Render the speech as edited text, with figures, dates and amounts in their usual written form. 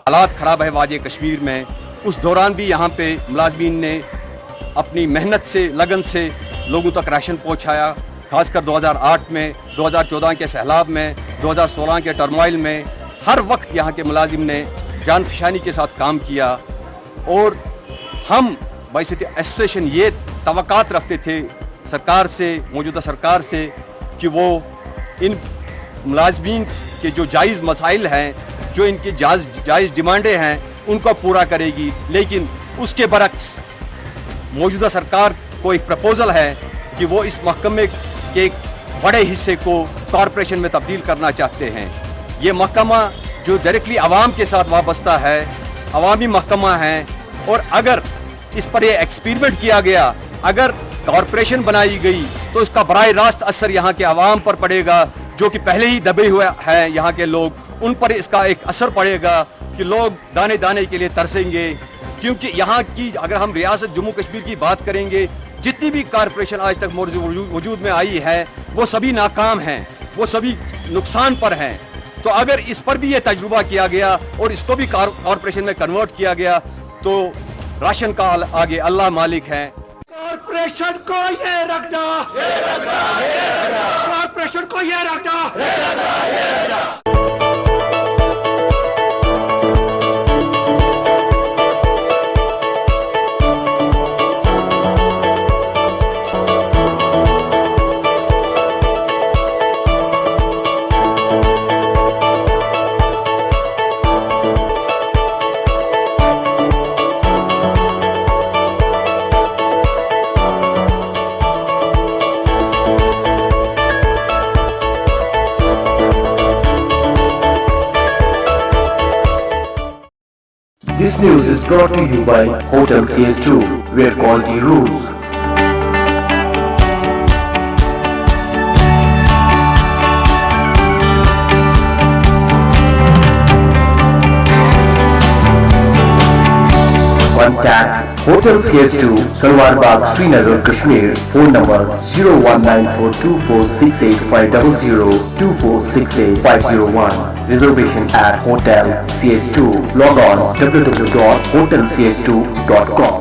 हालात ख़राब है वादी कश्मीर में, उस दौरान भी यहाँ पे मुलाजमीन ने अपनी मेहनत से, लगन से लोगों तक राशन पहुँचाया। खासकर 2008 में, 2014 के सैलाब में, 2016 के टर्मोइल में हर वक्त यहाँ के मुलाजिम ने जान फशानी के साथ काम किया। और हम बैसित एसोसिएशन ये तवक्कात रखते थे सरकार से, मौजूदा सरकार से, कि वो इन मुलाजमीन के जो जायज़ मसाइल हैं, जो इनकी जायज़ डिमांडें हैं, उनको पूरा करेगी। लेकिन उसके बरक्स मौजूदा सरकार को एक प्रपोज़ल है कि वो इस महकमे के एक बड़े हिस्से को कॉरपोरेशन में तब्दील करना चाहते हैं। ये महकमा जो डायरेक्टली आवाम के साथ वाबस्ता है, अवामी महकमा है, और अगर इस पर ये एक्सपेरिमेंट किया गया, अगर कॉरपोरेशन बनाई गई, तो इसका बराह रास्त असर यहाँ के अवाम पर पड़ेगा, जो कि पहले ही दबे हुए हैं यहाँ के लोग, उन पर इसका एक असर पड़ेगा कि लोग दाने दाने के लिए तरसेंगे। क्योंकि यहाँ की अगर हम रियासत जम्मू कश्मीर की बात करेंगे, जितनी भी कॉरपोरेशन आज तक वजूद में आई है, वो सभी नाकाम हैं, वो सभी नुकसान पर हैं। तो अगर इस पर भी ये तजुर्बा किया गया और इसको भी कॉरपोरेशन में कन्वर्ट किया गया, तो राशन का आगे अल्लाह मालिक है। कॉरपोरेशन को ये रखना, कॉरपोरेशन को ये रखना। This news is brought to you by Hotel CS2, where quality rules. Contact Hotel CS2, Salwar Bagh, Srinagar, Kashmir. Phone number 0194246850, 24685001. Reservation at Hotel CS2. Log on www.hotelcs2.com.